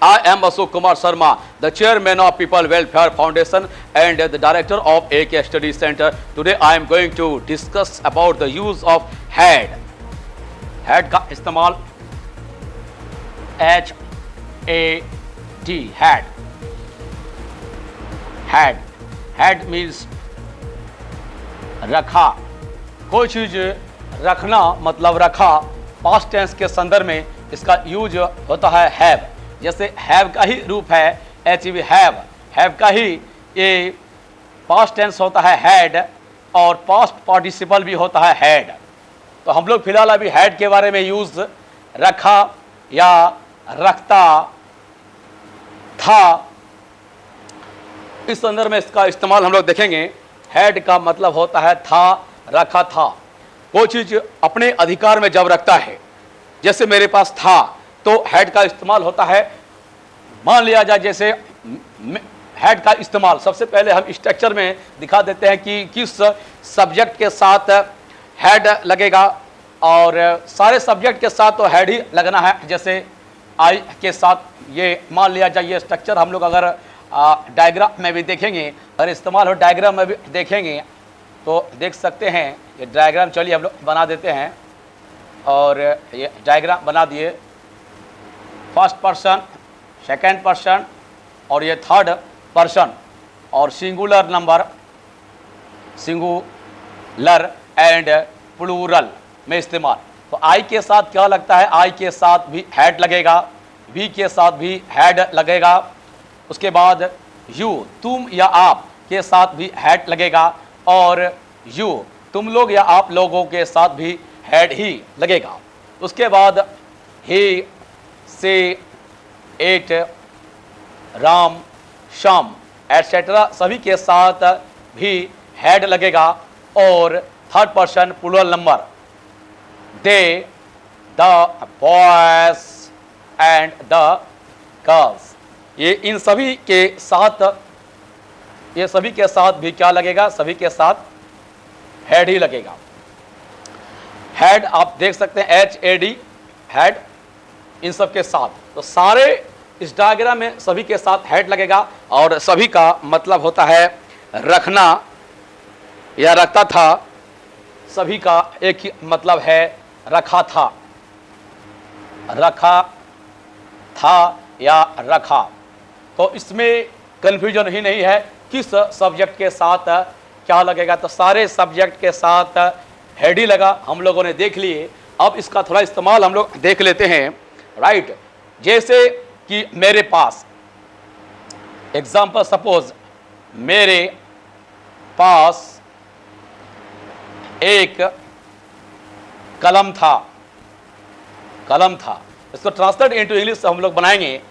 I am Ashok Kumar Sharma, the chairman of People Welfare Foundation and the director of AK Study Center. Today I am going to discuss about the use of HAD. HAD का इस्तेमाल HAD HAD HAD HAD means रखा, कोई चीज रखना मतलब रखा। Past tense के संदर्भ में इसका यूज होता है हैव। जैसे हैव का ही रूप है HAV हैव का ही ये पास्ट टेंस होता है हैड और पास्ट पार्टिसिपल भी होता है हैड। तो हम लोग फिलहाल अभी हैड के बारे में यूज रखा या रखता था, इस संदर्भ में इसका इस्तेमाल हम लोग देखेंगे। हैड का मतलब होता है था, रखा था। कोई चीज अपने अधिकार में जब रखता है, जैसे मेरे पास था तो हैड का इस्तेमाल होता है। मान लिया जाए जैसे हैड का इस्तेमाल सबसे पहले हम स्ट्रक्चर में दिखा देते हैं कि किस सब्जेक्ट के साथ हैड लगेगा, और सारे सब्जेक्ट के साथ तो हैड ही लगना है। जैसे आई के साथ ये मान लिया जाए, ये स्ट्रक्चर हम लोग अगर डायग्राम में भी देखेंगे, अगर इस्तेमाल हो डायग्राम में भी देखेंगे तो देख सकते हैं। ये डायग्राम चलिए हम लोग बना देते हैं, और ये डायग्राम बना दिए। फर्स्ट पर्सन, सेकेंड पर्सन और ये थर्ड पर्सन, और singular number, singular and plural में इस्तेमाल। तो आई के साथ क्या लगता है, आई के साथ भी हैड लगेगा, वी के साथ भी हैड लगेगा। उसके बाद यू, तुम या आप के साथ भी हैड लगेगा, और यू, तुम लोग या आप लोगों के साथ भी हैड ही लगेगा। उसके बाद ही, से, एट, राम, शाम एटसेट्रा सभी के साथ भी हैड लगेगा। और third person plural number, they, the boys and the girls, ये इन सभी के साथ, ये सभी के साथ भी क्या लगेगा, सभी के साथ हैड ही लगेगा। हैड आप देख सकते हैं HAD हैड, इन सब के साथ। तो सारे इस डायग्राम में सभी के साथ हैड लगेगा, और सभी का मतलब होता है रखना या रखता था। सभी का एक ही मतलब है रखा था, रखा था या रखा। तो इसमें कन्फ्यूजन ही नहीं है किस सब्जेक्ट के साथ क्या लगेगा। तो सारे सब्जेक्ट के साथ हैड ही लगा, हम लोगों ने देख लिए। अब इसका थोड़ा इस्तेमाल हम लोग देख लेते हैं, राइट। जैसे कि मेरे पास, एग्जाम्पल सपोज मेरे पास एक कलम था, कलम था। इसको ट्रांसलेट इनटू इंग्लिश हम लोग बनाएंगे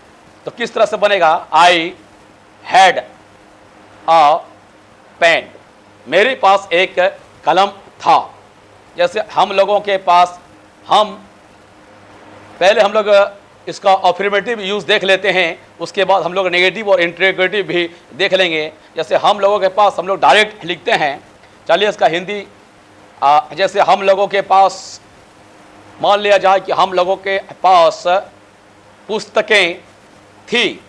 तो किस तरह से बनेगा, आई हैड अ पेन, मेरे पास एक कलम था। जैसे हम लोगों के पास, हम पहले हम लोग इसका अफर्मेटिव यूज देख लेते हैं, उसके बाद हम लोग नेगेटिव और इंटरोगेटिव भी देख लेंगे। जैसे हम लोगों के पास हम लोग डायरेक्ट लिखते हैं, चलिए इसका हिंदी, जैसे हम लोगों के पास मान लिया जाए कि हम लोगों के पास पुस्तकें थी,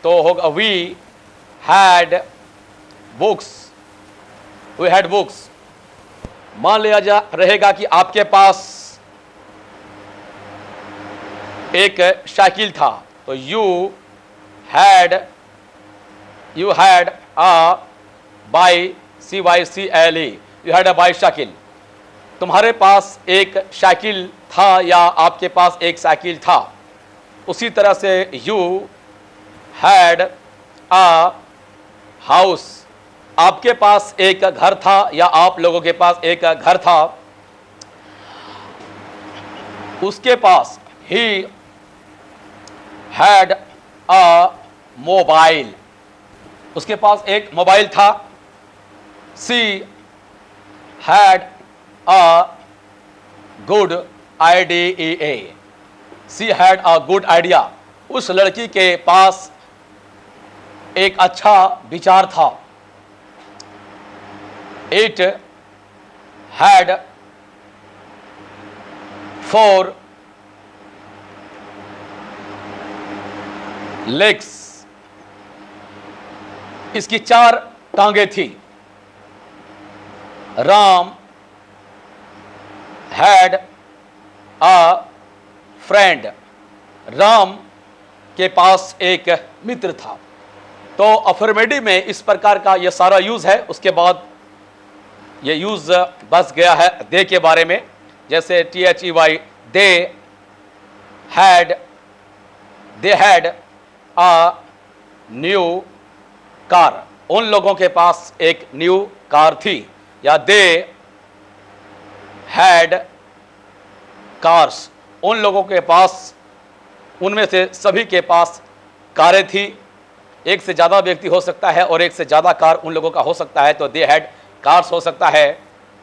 तो होगा we had books, we had books. मान लिया जा रहेगा कि आपके पास एक साइकिल था, तो you had a BICYCLE, you had a bicycle. तुम्हारे पास एक साइकिल था या आपके पास एक साइकिल था। उसी तरह से यू हैड अ हाउस, आपके पास एक घर था या आप लोगों के पास एक घर था। उसके पास ही हैड अ मोबाइल, उसके पास एक मोबाइल था। She had a good idea, she had a good idea, उस लड़की के पास एक अच्छा विचार था। इट हैड 4 लेग्स, इसकी 4 टांगे थी। Ram had a friend, Ram के पास एक मित्र था। तो अफर्मेटिव में इस प्रकार का यह सारा यूज है। उसके बाद ये यूज बस गया है दे के बारे में, जैसे THEY, they had a new car, उन लोगों के पास एक न्यू कार थी, या दे हैड कार्स, उन लोगों के पास, उनमें से सभी के पास कारें थी। एक से ज़्यादा व्यक्ति हो सकता है और एक से ज़्यादा कार उन लोगों का हो सकता है, तो दे हैड कार्स हो सकता है।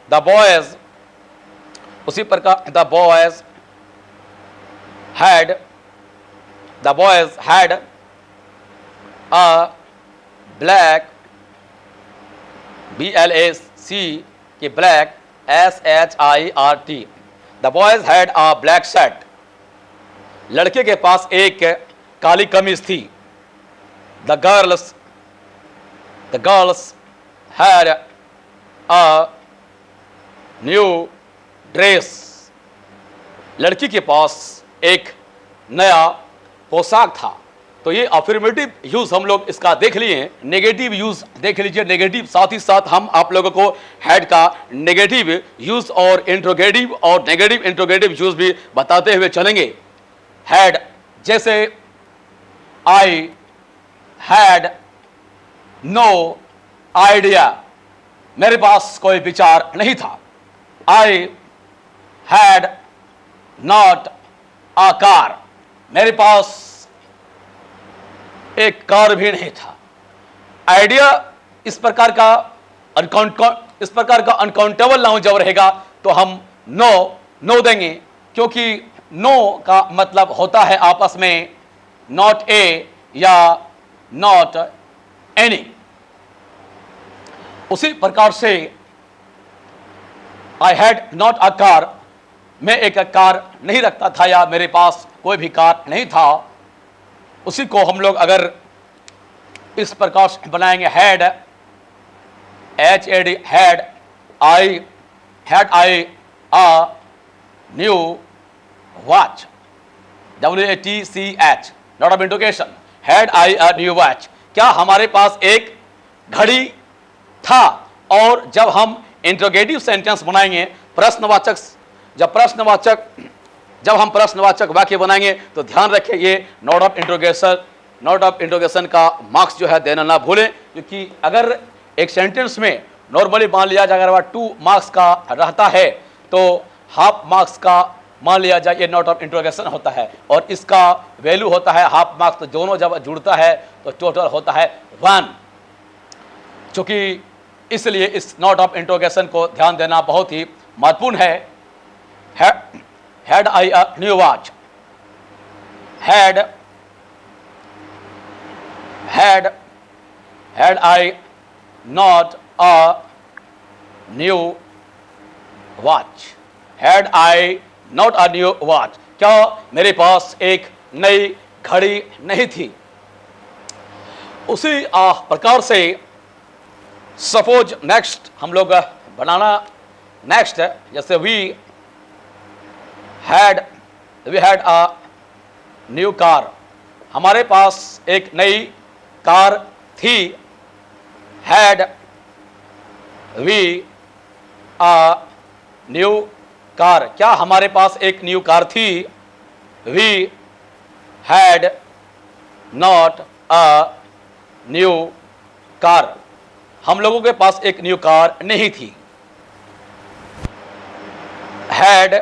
द बॉयज, उसी प्रकार the boys had a black, BLAC की black, SHIRT, the boys had a black shirt, लड़के के पास एक काली कमीज थी। The girls had a new dress, लड़की के पास एक नया पोशाक था। तो ये अफर्मेटिव यूज हम लोग इसका देख लिए। नेगेटिव यूज देख लीजिए, नेगेटिव, साथ ही साथ हम आप लोगों को हैड का नेगेटिव यूज और नेगेटिव इंट्रोगेटिव यूज भी बताते हुए चलेंगे। हैड, जैसे आई हैड नो आइडिया, मेरे पास कोई विचार नहीं था। I had not a car, मेरे पास एक कार भी नहीं था। आइडिया इस प्रकार का अनकाउंटेबल नाउन जब रहेगा तो हम नो देंगे, क्योंकि नो का मतलब होता है आपस में नॉट ए या नॉट एनी। उसी प्रकार से I had not a car, मैं एक कार नहीं रखता था या मेरे पास कोई भी कार नहीं था। उसी को हम लोग अगर इस प्रकार से बनाएंगे, had HAD, had I a new watch, WATCH, not of interrogation, had I a new watch, क्या हमारे पास एक घड़ी था। और जब हम इंट्रोगेटिव सेंटेंस बनाएंगे, जब हम प्रश्नवाचक वाक्य बनाएंगे तो ध्यान रखें ये नोट ऑफ इंट्रोगेशन का मार्क्स जो है देना ना भूलें, क्योंकि अगर एक सेंटेंस में नॉर्मली मान लिया जाए अगर 2 मार्क्स का रहता है तो हाफ मार्क्स का मान लिया जाए ये नोट ऑफ इंट्रोगेशन होता है, और इसका वैल्यू होता है हाफ मार्क्स। तो दोनों जब जुड़ता है तो टोटल होता है 1। चूंकि इसलिए इस नोट ऑफ इंट्रोगेशन को ध्यान देना बहुत ही महत्वपूर्ण है। Had I a new watch, had I not a new watch, had I not a new watch, क्या मेरे पास एक नई घड़ी नहीं थी। उसी प्रकार से सपोज नेक्स्ट हम लोग बनाना, नेक्स्ट जैसे we had a new car, हमारे पास एक नई कार थी। Had we a new car, क्या हमारे पास एक न्यू कार थी। We had not a new car, हम लोगों के पास एक न्यू कार नहीं थी। Had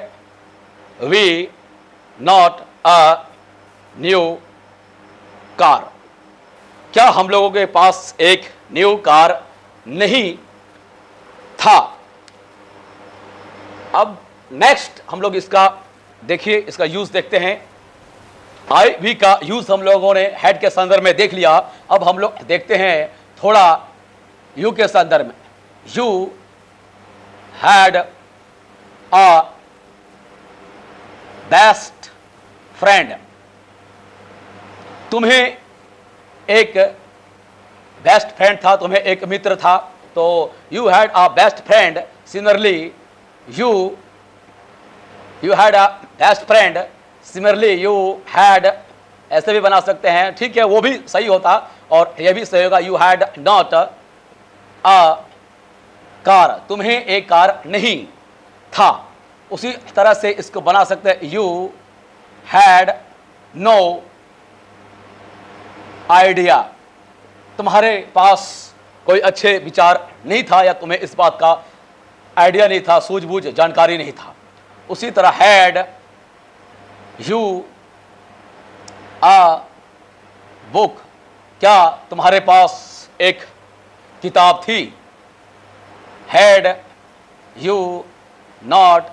we not a new car, क्या हम लोगों के पास एक न्यू कार नहीं था। अब नेक्स्ट हम लोग इसका देखिए, इसका यूज देखते हैं। आई वी का यूज हम लोगों ने हैड के संदर्भ में देख लिया। अब हम लोग देखते हैं थोड़ा यू के संदर्भ में। You had a best friend, तुम्हें एक बेस्ट फ्रेंड था, तुम्हें एक मित्र था, तो you had a best friend. Similarly you had a best friend, similarly you had, ऐसे भी बना सकते हैं, ठीक है, वो भी सही होता और यह भी सही होगा, you had not a car, तुम्हें एक कार नहीं था। उसी तरह से इसको बना सकते हैं, यू हैड नो आइडिया, तुम्हारे पास कोई अच्छे विचार नहीं था या तुम्हें इस बात का आइडिया नहीं था, सूझबूझ जानकारी नहीं था। उसी तरह हैड यू अ बुक, क्या तुम्हारे पास एक किताब थी। Had you not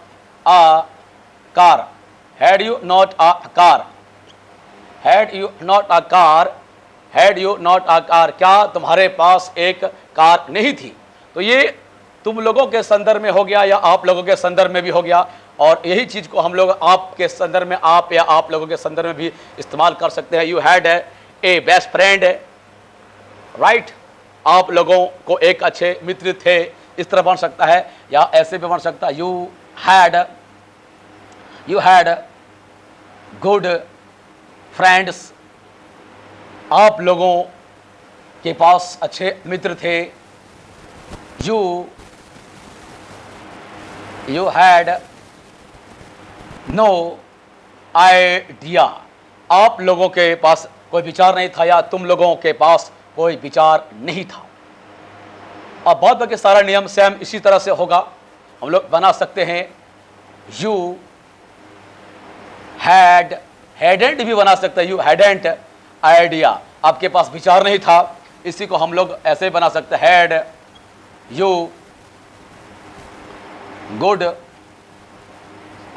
a car, had you not a car, had you not a car, had you not a car, क्या तुम्हारे पास एक कार नहीं थी। तो ये तुम लोगों के संदर्भ में हो गया या आप लोगों के संदर्भ में भी हो गया, और यही चीज को हम लोग आपके संदर्भ में, आप या आप लोगों के संदर्भ में भी इस्तेमाल कर सकते हैं। You had a best friend, right, आप लोगों को एक अच्छे मित्र थे, इस तरह बन सकता है, या ऐसे भी बन सकता है, यू हैड गुड फ्रेंड्स, आप लोगों के पास अच्छे मित्र थे। यू हैड नो आइडिया, आप लोगों के पास कोई विचार नहीं था या तुम लोगों के पास कोई विचार नहीं था। अब बहुत बाकी सारा नियम सेम इसी तरह से होगा, हम लोग बना सकते हैं, यू हैडेंट भी बना सकते हैं, यू हैडेंट आइडिया, आपके पास विचार नहीं था, इसी को हम लोग ऐसे बना सकते हैं, had you good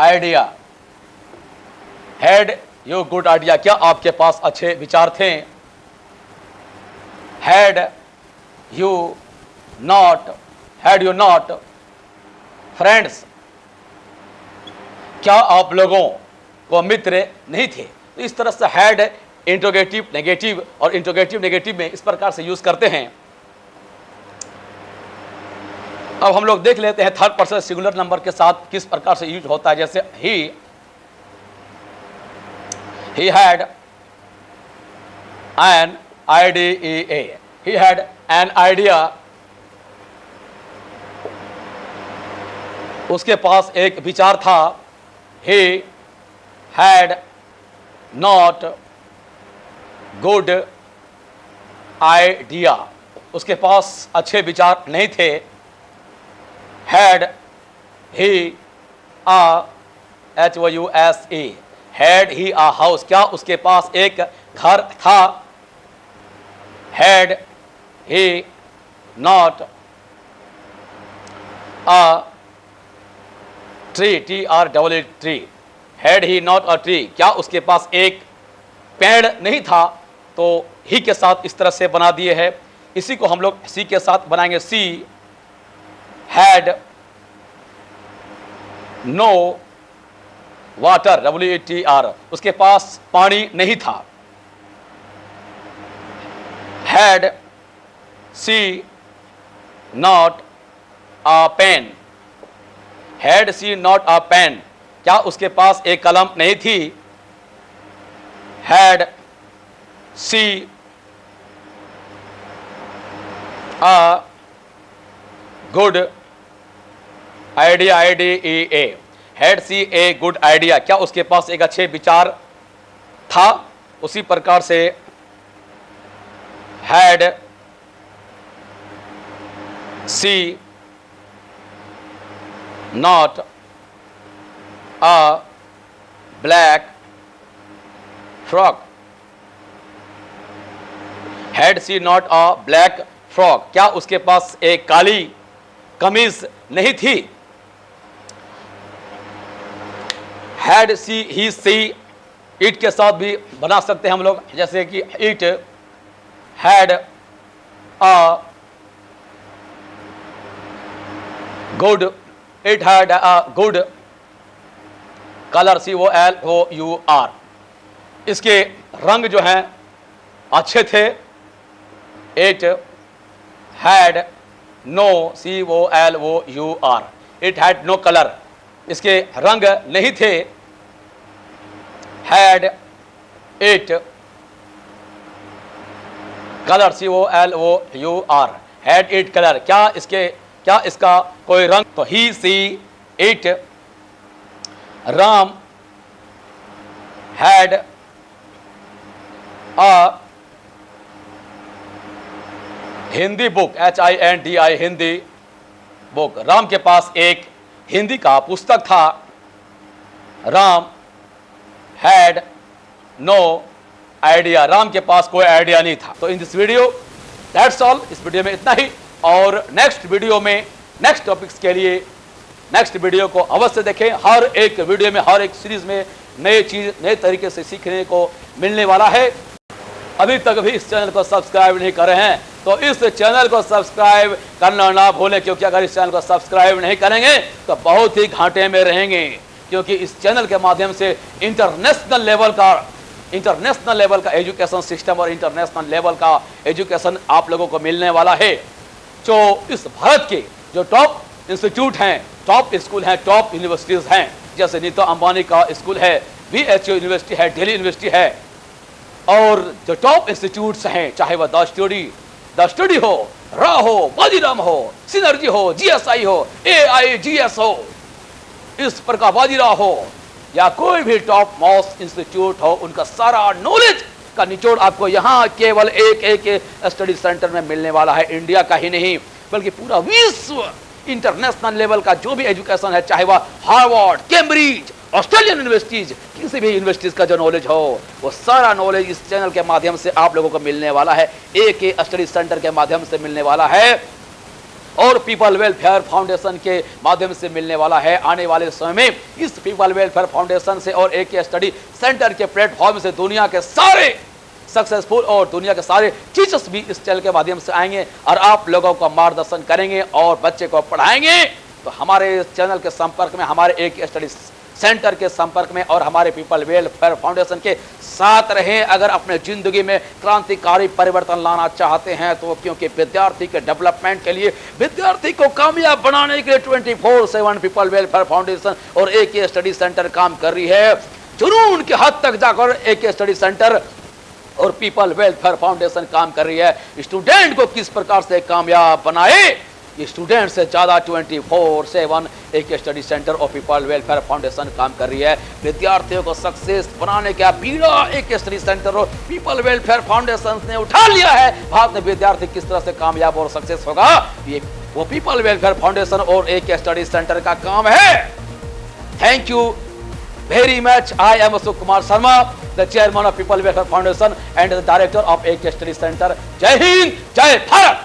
idea, had you good idea, क्या आपके पास अच्छे विचार थे। हैड यू नॉट फ्रेंड्स, क्या आप लोगों को मित्र नहीं थे। तो इस तरह से हैड इंट्रोगेटिव नेगेटिव और इंट्रोगेटिव नेगेटिव में इस प्रकार से यूज करते हैं। अब हम लोग देख लेते हैं थर्ड पर्सन सिंगुलर नंबर के साथ किस प्रकार से यूज होता है। जैसे he had an idea, he had an idea, उसके पास एक विचार था। He had not good idea, उसके पास अच्छे विचार नहीं थे। Had he a HOUSE, had he a house, क्या उसके पास एक घर था। Had he not a tree, TREE tree, had he not a tree, क्या उसके पास एक पेड़ नहीं था। तो ही के साथ इस तरह से बना दिए है। इसी को हम लोग सी के साथ बनाएंगे, she had no water, WATR, उसके पास पानी नहीं था। Had she not a pen, had she not a pen, क्या उसके पास एक कलम नहीं थी। Had she a good idea, IDEA, had she a good idea, क्या उसके पास एक अच्छे विचार था। उसी प्रकार से had she not a black frock, had she not a black frock, क्या उसके पास एक काली कमीज नहीं थी। Had C he see it के साथ भी बना सकते हैं हम लोग, जैसे कि it had a good, it had a good colour, COLOUR, इसके रंग जो हैं अच्छे थे It had no COLOUR. It had no color. इसके रंग नहीं थे. Had it color, COLOUR. Had it color. क्या इसका कोई रंग? तो he, she, it. Ram had a Hindi book, HINDI, Hindi book. Ram के पास एक हिंदी का पुस्तक था. Ram had no idea. Ram के पास कोई आइडिया नहीं था. तो in this video that's all. इस वीडियो में इतना ही. और नेक्स्ट वीडियो में नेक्स्ट टॉपिक्स के लिए नेक्स्ट वीडियो को अवश्य देखें. हर एक वीडियो में, हर एक सीरीज में नए चीज नए तरीके से सीखने को मिलने वाला है. अभी तक भी इस चैनल को सब्सक्राइब नहीं कर रहे हैं तो इस चैनल को सब्सक्राइब करना ना भूलें, क्योंकि अगर इस चैनल को सब्सक्राइब नहीं करेंगे तो बहुत ही घाटे में रहेंगे. क्योंकि इस चैनल के माध्यम से इंटरनेशनल लेवल का एजुकेशन सिस्टम और इंटरनेशनल लेवल का एजुकेशन आप लोगों को मिलने वाला है. जो इस भारत के जो टॉप इंस्टीट्यूट हैं, टॉप स्कूल हैं, टॉप यूनिवर्सिटीज हैं, जैसे नीता अंबानी का स्कूल है, VHU यूनिवर्सिटी है, दिल्ली यूनिवर्सिटी है, और जो टॉप इंस्टीट्यूट्स हैं, चाहे वह द स्टडी हो, रा हो, बाजीराम हो, सिनर्जी हो, GSI हो, AIGS हो, इस प्रकार बाजीराव हो, या कोई भी टॉप मोस्ट इंस्टीट्यूट हो, उनका सारा नॉलेज का निचोड़ आपको यहाँ केवल एक स्टडी सेंटर में मिलने वाला है. इंडिया का ही नहीं बल्कि पूरा विश्व इंटरनेशनल लेवल का जो भी एजुकेशन है, चाहे वह हार्वर्ड, कैम्ब्रिज, ऑस्ट्रेलियन यूनिवर्सिटीज, किसी भी यूनिवर्सिटीज का जो नॉलेज हो, वो सारा नॉलेज इस चैनल के माध्यम से आप लोगों को मिलने वाला है. एक स्टडी सेंटर के माध्यम से मिलने वाला है और पीपल वेलफेयर फाउंडेशन के माध्यम से मिलने वाला है. आने वाले समय में इस पीपल वेलफेयर फाउंडेशन से और एक स्टडी सेंटर के प्लेटफॉर्म से दुनिया के सारे सक्सेसफुल और दुनिया के सारे टीचर्स भी इस चैनल के माध्यम से आएंगे और आप लोगों को मार्गदर्शन करेंगे और बच्चे को पढ़ाएंगे. तो हमारे चैनल के संपर्क में, हमारे एक स्टडी सेंटर के संपर्क में और हमारे पीपल वेलफेयर फाउंडेशन के साथ रहें. अगर अपने जिंदगी में क्रांतिकारी परिवर्तन लाना चाहते हैं तो, क्योंकि विद्यार्थी के डेवलपमेंट के लिए, विद्यार्थी को कामयाब बनाने के लिए 24/7 पीपल वेलफेयर फाउंडेशन और एक स्टडी सेंटर काम कर रही है. जुनून के हद तक जाकर एक स्टडी सेंटर और पीपल वेलफेयर फाउंडेशन काम कर रही है. स्टूडेंट को किस प्रकार से कामयाब बनाए, ये स्टूडेंट से ज्यादा 24/7 एक स्टडी सेंटर और पीपल वेलफेयर फाउंडेशन काम कर रही है. विद्यार्थियों को सक्सेस बनाने का बीड़ा एक स्टडी सेंटर और पीपल वेलफेयर फाउंडेशन ने उठा लिया है. भारत में विद्यार्थी किस तरह से कामयाब और सक्सेस होगा, ये वो पीपल वेलफेयर फाउंडेशन और एक स्टडी सेंटर का काम है. Thank you very much. I am Ashok Kumar Sharma, the chairman of People Welfare Foundation and the director of AK Study Center. Jai Hind, Jai Bharat.